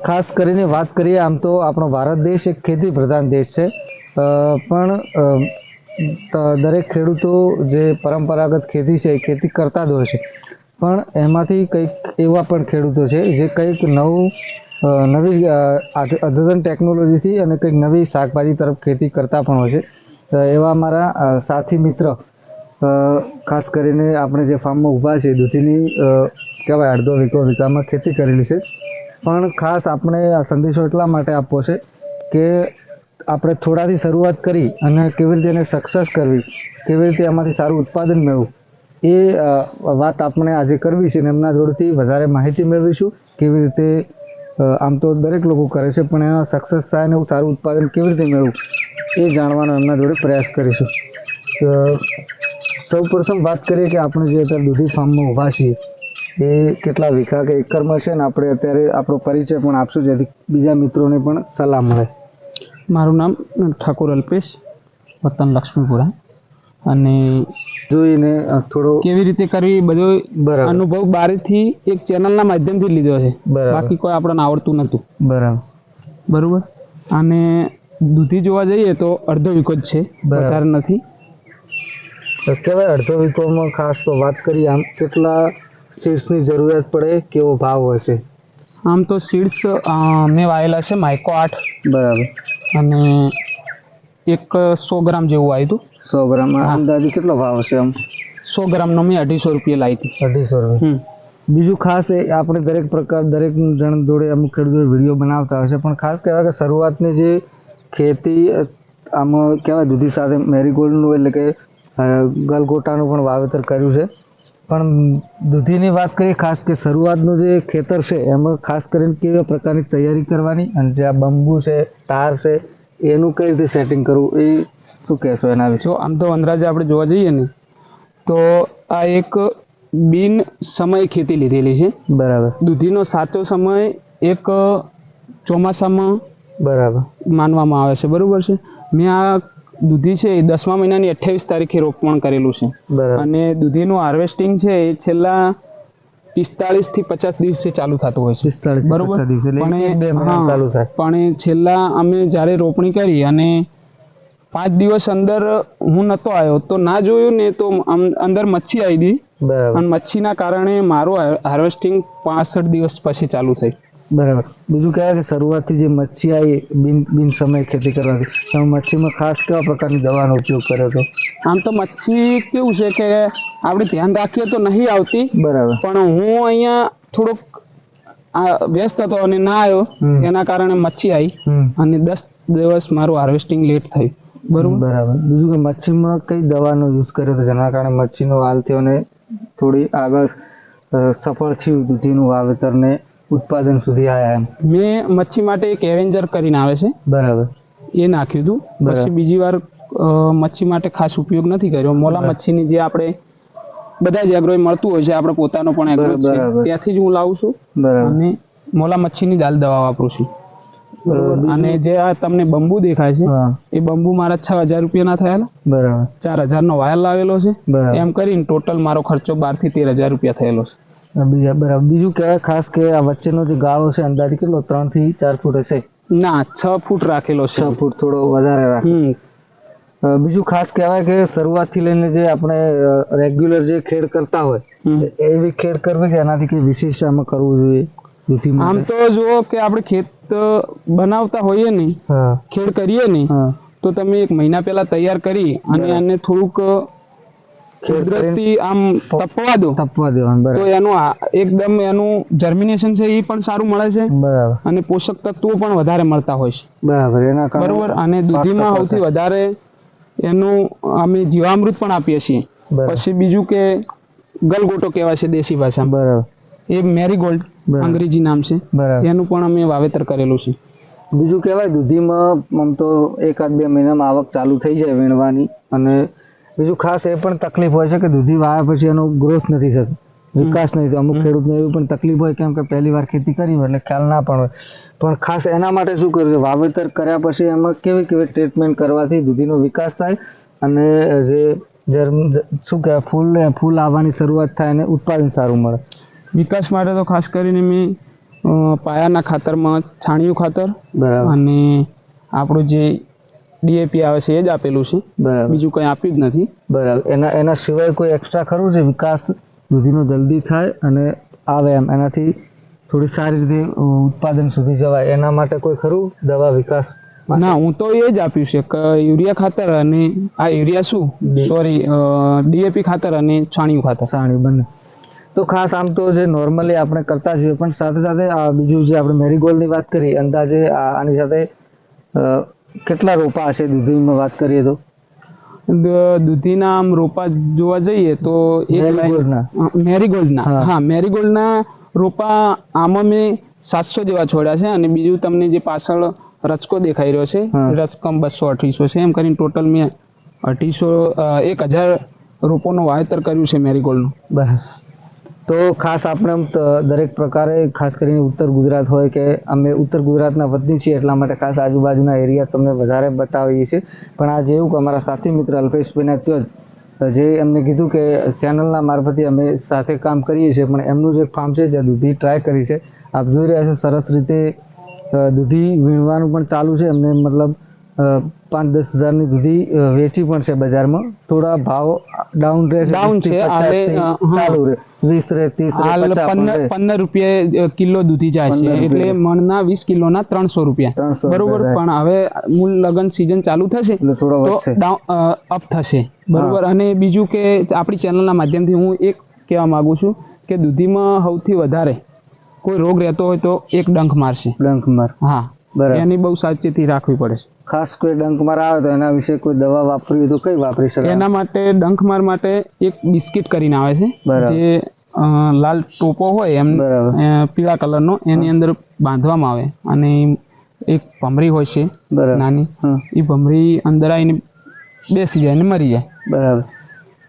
ખાસ કરીને વાત કરીએ આમ તો આપણો ભારત દેશ એક ખેતી પ્રધાન દેશ છે, પણ દરેક ખેડૂતો જે પરંપરાગત ખેતી છે એ ખેતી કરતા જ હોય છે, પણ એમાંથી કંઈક એવા પણ ખેડૂતો છે જે કંઈક નવી અદ્યતન ટેકનોલોજીથી અને કંઈક નવી શાકભાજી તરફ ખેતી કરતા પણ હોય છે. એવા મારા સાથી મિત્ર ખાસ કરીને આપણે જે ફાર્મમાં ઊભા છે દૂધીની કહેવાય અડધો વીઘામાં ખેતી કરેલી છે. પણ ખાસ આપણે આ સંદેશો એટલા માટે આપવો છે કે આપણે થોડાથી શરૂઆત કરી અને કેવી રીતે એને સક્સેસ કરવી, કેવી રીતે એમાંથી સારું ઉત્પાદન મેળવવું, એ વાત આપણે આજે કરવી છે અને એમના જોડેથી વધારે માહિતી મેળવીશું. કેવી રીતે આમ તો દરેક લોકો કરે છે, પણ એમાં સક્સેસ થાય અને સારું ઉત્પાદન કેવી રીતે મેળવવું એ જાણવાનો એમના જોડે પ્રયાસ કરીશું. સૌ પ્રથમ વાત કરીએ કે આપણે જે અત્યારે દૂધી ફાર્મમાં ઊભા છીએ એ કેટલા વીઘા કે એકરમાં છે ને આપણે અત્યારે આપણો પરિચય પણ આપશું જેથી બીજા મિત્રોને પણ સલાહ મળે. મારું નામ ઠાકોર અલ્પેશ, વતન લક્ષ્મીપુરા, અને જોઈને થોડો કેવી રીતે કરવી બધો અનુભવ બારીથી એક ચેનલના માધ્યમથી લીધો છે. બાકી કોઈ આપણને આવડતું નહોતું. બરોબર. અને દૂધી જોવા જઈએ તો અડધો વીઘો જ છે, વધારે નથી. કહેવાય અડધો વીઘોમાં ખાસ તો વાત કરીએ આમ કેટલા સીડ્સની જરૂરિયાત પડે, કેવો ભાવ હોય છે? આમ તો સીડ્સ મેં વાવેલા છે માઇકો 8. બરાબર. અને એક 100 ગ્રામ જેવું આવ્યું હતું. 100 ગ્રામ અંદાજે કેટલો ભાવ હશે? આમ 100 ગ્રામનો મેં 250 રૂપિયા લાવી હતી. 250 રૂપિયા. બીજું ખાસ એ આપણે દરેક જણ જોડે અમુક ખેડૂતો વિડીયો બનાવતા હોય છે, પણ ખાસ કહેવાય કે શરૂઆતની જે ખેતી આમાં કહેવાય દૂધી સાથે મેરીગોલ્ડનું એટલે કે ગલગોટાનું પણ વાવેતર કર્યું છે. પણ દૂધીની વાત કરીએ ખાસ કે શરૂઆતનું જે ખેતર છે એમાં ખાસ કરીને કેવા પ્રકારની તૈયારી કરવાની અને જે આ બંબુ છે, તાર છે, એનું કઈ રીતે સેટિંગ કરવું એ શું કહેશો એના વિશે? આમ તો અંદાજે આપણે જોવા જઈએ ને તો આ એક બિન સમય ખેતી લીધેલી છે. બરાબર. દૂધીનો સાચો સમય એક ચોમાસામાં બરાબર માનવામાં આવે છે. બરોબર છે. મેં આ દૂધી છે એ 10મા મહિનાની 28 તારીખે રોપણ કરેલું છે. અને દૂધીનું હાર્વેસ્ટિંગ છે એ છેલ્લા 45 થી 50 દિવસે ચાલુ થતું હોય છે. બરોબર. પણ છેલ્લા અમે જ્યારે રોપણી કરી અને 5 દિવસ અંદર હું નહોતો આવ્યો તો ના જોયું ને તો અંદર મચ્છી આવી હતી. અને મચ્છીના કારણે મારું હાર્વેસ્ટિંગ 65 દિવસ પછી ચાલુ થઈ. બરાબર. બીજું કહેવાય કે શરૂઆતથી જે મચ્છી આવી બિન સમય ખેતી કરવાથી, તમે મચ્છીમાં ખાસ કેવા પ્રકારની દવાનો ઉપયોગ કર્યો હતો? આમ તો મચ્છી કેવું છે કે આપણે ધ્યાન રાખીએ તો નહીં આવતી. બરાબર. પણ હું અહીંયા થોડોક વ્યસ્ત હતો અને ના આવ્યો એના કારણે મચ્છી આવી અને 10 દિવસ મારું હાર્વેસ્ટિંગ લેટ થયું. બરાબર. બીજું કે મચ્છીમાં કઈ દવાનો યુઝ કર્યો હતો જેના કારણે મચ્છીનો હાલ થયો અને થોડી આગળ સફળ થયું દૂધીનું વાવેતર ને ઉત્પાદન સુધી આવ્યા? એમ મેં મચ્છી માટે એક એવેન્જર કરીને આવે છે. બરાબર. એ નાખ્યું હતું. પછી બીજી વાર મચ્છી માટે ખાસ ઉપયોગ નથી કર્યો. મોલા મચ્છીની જે આપણે બધા જ એગ્રોએ મળતું હોય છે, આપણે પોતાનો પણ એગ્રો છે ત્યાંથી જ હું લાવું છું. અને મોલા મચ્છીની દાલ દવા વાપરું છું. અને જે આ તમને બંબુ દેખાય છે એ બંબુ મારા 6000 રૂપિયાના થયેલા. બરાબર. 4000 નો વાયર લાવેલો છે. એમ કરીને ટોટલ મારો ખર્ચો 12 થી 13000 રૂપિયા થયેલો છે. બરાબર. બીજું કહેવાય ખાસ કે આ વચ્ચેનો જે ગાળો છે અંદાજે કેટલો 3 થી 4 ફૂટ હશે? ના, 6 ફૂટ રાખેલો છે. 6 ફૂટ થોડો વધારે રાખે. બીજું ખાસ કહેવાય કે શરૂઆતથી લઈને જે આપણે રેગ્યુલર જે ખેડ કરતા હોય એવી ખેડ કરવી કે એનાથી કંઈ વિશેષ આમાં કરવું જોઈએ? આમ તો જુઓ કે આપણે ખેત બનાવતા હોઈએ ને, ખેડ કરીએ ને તો તમે 1 મહિના પહેલા તૈયાર કરી અને એને થોડુંક કુદરતી આમ તપવા દો તો એનું એકદમ એનું જર્મિનેશન છે એ પણ સારું મળે છે. બરાબર. અને પોષક તત્વો પણ વધારે મળતા હોય છે. બરાબર. બરોબર. અને દૂધીમાં સૌથી વધારે એનું અમે જીવામૃત પણ આપીએ છીએ. પછી બીજું કે ગલગોટો કહેવાય છે દેશી ભાષામાં. બરાબર. એ મેરીગોલ્ડ અંગ્રેજી નામ છે. એનું પણ અમે વાવેતર કરેલું છે. બીજું કહેવાય દૂધીમાં આમ તો 1-2 મહિનામાં આવક ચાલુ થઈ જાય વીણવાની. અને બીજું ખાસ એ પણ તકલીફ હોય છે કે દૂધી વાવ્યા પછી એનો ગ્રોથ નથી થતો, વિકાસ નથી થતો. અમુક ખેડૂતને એવી પણ તકલીફ હોય કેમ કે પહેલી વાર ખેતી કરી હોય એટલે ખ્યાલ ના પણ હોય. પણ ખાસ એના માટે શું કરવું? વાવેતર કર્યા પછી એમાં કેવી ટ્રીટમેન્ટ કરવાથી દૂધીનો વિકાસ થાય અને જે શું કહેવાય ફૂલ આવવાની શરૂઆત થાય અને ઉત્પાદન સારું મળે? વિકાસ માટે તો ખાસ કરીને મેં પાયાના ખાતરમાં છાણિયું ખાતર બરાબર અને આપણું જે ડીએપી આવે છે એ જ આપેલું છે. બરાબર બીજું કંઈ આપ્યું જ નથી. બરાબર. એના સિવાય કોઈ એક્સ્ટ્રા ખરું છે વિકાસ દૂધીનો જલ્દી થાય અને આવે એમ એનાથી થોડી સારી રીતે ઉત્પાદન સુધી જવાય એના માટે કોઈ ખરું દવા વિકાસ? ના, હું તો એ જ આપ્યું છે કે યુરિયા ખાતર અને આ યુરિયા શું સોરી ડીએપી ખાતર અને છાણિયું ખાતર. છાણિયું બંને. તો ખાસ આમ તો જે નોર્મલી આપણે કરતા જોઈએ પણ સાથે સાથે આ બીજું જે આપણે મેરીગોલ્ડની વાત કરી અંદાજે આની સાથે કેટલા રોપા હશે દૂધીમાં વાત કરીએ તો? દૂધીના આમ રોપા જોવા જઈએ તો મેરીગોલ્ડના મેરીગોલ્ડના રોપા આમાં મેં 700 જેવા છોડ્યા છે અને બીજું તમને જે પાછળ રચકો દેખાઈ રહ્યો છે રચકમ 200-250 છે એમ કરીને ટોટલ મેં 1000 રોપોનું વાવેતર કર્યું છે મેરીગોલ્ડનું. બરાબર. તો ખાસ આપણે દરેક પ્રકારે ખાસ કરીને ઉત્તર ગુજરાત હોય કે અમે ઉત્તર ગુજરાતના વતની છીએ એટલા માટે ખાસ આજુબાજુના એરિયા તમને વધારે બતાવીએ છીએ પણ આ જેવું કે અમારા સાથી મિત્ર અલ્પેશભાઈના ત્યાં જે એમને કીધું કે ચેનલના મારફતે અમે સાથે કામ કરીએ છીએ પણ એમનું જે ફાર્મ છે ત્યાં દૂધી ટ્રાય કરી છે. આપ જોઈ રહ્યા છો સરસ રીતે દૂધી વીણવાનું પણ ચાલુ છે એમને મતલબ 5-10 હજારની દૂધી વેચી પણ છે બજારમાં. થોડા ભાવ ડાઉન રહે છે ચાલુ રહે 20 રહે 30 15 રૂપિયા કિલો દૂધી જાય છે એટલે મણના 20 કિલોના 300 રૂપિયા બરોબર. પણ હવે મૂળ લગન સિઝન ચાલુ થશે તો અપ થશે બરોબર. અને બીજું કે આપણી ચેનલના માધ્યમથી હું એક કહેવા માંગુ છું કે દૂધીમાં સૌથી વધારે કોઈ રોગ રહેતો હોય તો એક ડંખ મારશે. ડંખ માર. હા બરાબર. એની બહુ સાવચેતી રાખવી પડે છે. ખાસ કોઈ ડંખમાર આવે તો એના વિશે કોઈ દવા વાપરવી તો કઈ વાપરી શકાય? એના માટે ડંખમાર માટે એક બિસ્કિટ કરીને આવે છે જે લાલ ટોપો હોય એમ પીળા કલરનો એની અંદર બાંધવામાં આવે અને એક ભમરી હોય છે નાની એ ભમરી અંદર આવીને બેસી જાય અને મરી જાય. બરાબર.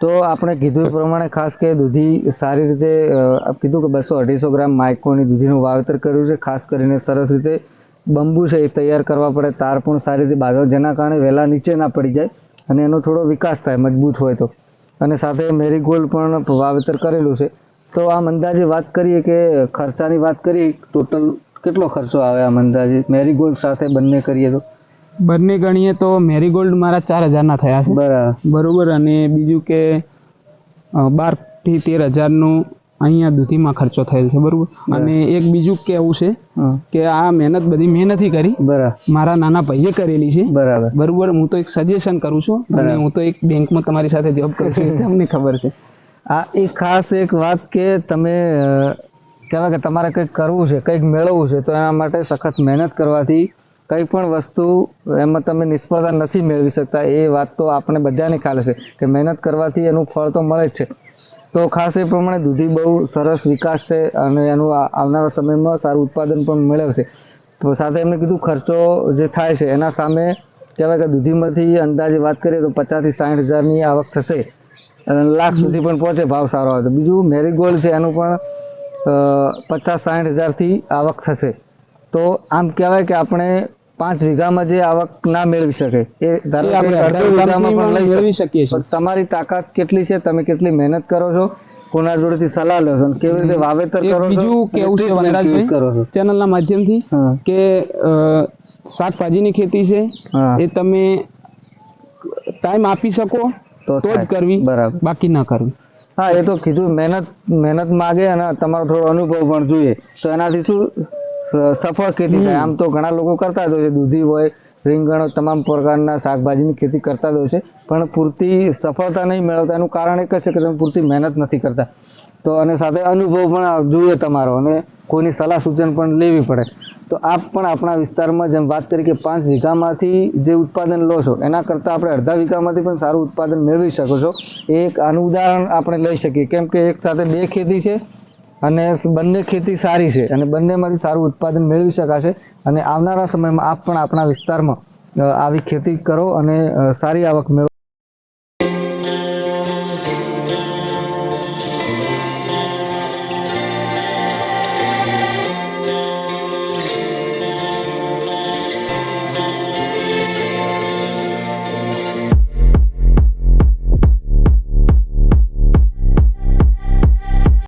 તો આપણે કીધું એ પ્રમાણે ખાસ કે દૂધી સારી રીતે કીધું કે 200-250 ગ્રામ માઇકોની દૂધીનું વાવેતર કર્યું છે. ખાસ કરીને સરસ રીતે બંબુ છે એ તૈયાર કરવા પડે, તાર પણ સારી રીતે બાંધવા જેના કારણે વહેલા નીચે ના પડી જાય અને એનો થોડો વિકાસ થાય મજબૂત હોય તો. અને સાથે મેરીગોલ્ડ પણ વાવેતર કરેલું છે. તો આમ અંદાજે વાત કરીએ કે ખર્ચાની વાત કરીએ ટોટલ કેટલો ખર્ચો આવે આમ અંદાજે મેરીગોલ્ડ સાથે બંને કરીએ તો? બંને ગણીએ તો મેરીગોલ્ડ મારા 4000ના થયા છે. બરોબર. અને બીજું કે 12 થી 13,000નું અહીંયા દૂધીમાં ખર્ચો થયેલ છે બરોબર. અને એક બીજું કેવું છે કે આ મહેનત બધી મેં નથી કરી, મારા નાના ભાઈએ કરેલી છે બરોબર. હું તો એક સજેશન કરું છું અને હું તો એક બેંકમાં તમારી સાથે જોબ કરું છું તમને ખબર છે. આ એક ખાસ એક વાત કે તમે કહેવાય કે તમારે કંઈક કરવું છે કંઈક મેળવવું છે તો એના માટે સખત મહેનત કરવાથી કંઈ પણ વસ્તુ એમાં તમે નિષ્ફળતા નથી મેળવી શકતા. એ વાત તો આપણે બધાને ખ્યાલ છે કે મહેનત કરવાથી એનું ફળ તો મળે જ છે. તો ખાસ એ પ્રમાણે દૂધી બહુ સરસ વિકાસ છે અને એનું આવનારા સમયમાં સારું ઉત્પાદન પણ મેળવશે. તો સાથે એમને કીધું ખર્ચો જે થાય છે એના સામે કહેવાય કે દૂધીમાંથી અંદાજે વાત કરીએ તો 50,000 થી 60,000ની આવક થશે અને લાખ સુધી પણ પહોંચે ભાવ સારો હોય તો. બીજું મેરીગોલ્ડ છે એનું પણ 50,000-60,000થી આવક થશે. તો આમ કહેવાય કે આપણે 5 વીઘામાં જે આવક ના મેળવી શકે એ અડધા વીઘામાં પણ લઈ શકીએ છીએ. તમારી તાકાત કેટલી છે, તમે કેટલી મહેનત કરો છો, કોના જોડેથી સલાહ લો છો, કેવી રીતે વાવેતર કરો છો. બીજું કેવું છે વનરાજભાઈ ચેનલના માધ્યમથી કે શાકભાજીની ખેતી છે એ તમે ટાઈમ આપી શકો તો જ કરવી, બાકી ના કરવી. હા, એ તો કીધું મહેનત માગે અને તમારો થોડો અનુભવ પણ જોઈએ તો એનાથી શું સફળ ખેતી થાય. આમ તો ઘણા લોકો કરતા જ હોય છે, દૂધી હોય, રીંગણ, તમામ પ્રકારના શાકભાજીની ખેતી કરતા જ હોય છે પણ પૂરતી સફળતા નહીં મેળવતા. એનું કારણ એક જ છે કે તમે પૂરતી મહેનત નથી કરતા. તો અને સાથે અનુભવ પણ જોઈએ તમારો અને કોઈની સલાહ સૂચન પણ લેવી પડે. તો આપ પણ આપણા વિસ્તારમાં જેમ વાત કરી કે 5 વીઘામાંથી જે ઉત્પાદન લો છો એના કરતાં આપણે અડધા વીઘામાંથી પણ સારું ઉત્પાદન મેળવી શકો છો. એક આનું ઉદાહરણ આપણે લઈ શકીએ કેમ કે એક સાથે 2 ખેતી છે અને બંને ખેતી સારી છે અને બંનેમાંથી સારું ઉત્પાદન મેળવી શકાશે. અને આવનારા સમયમાં આપ પણ આપણા વિસ્તારમાં આવી ખેતી કરો અને સારી આવક મેળવો.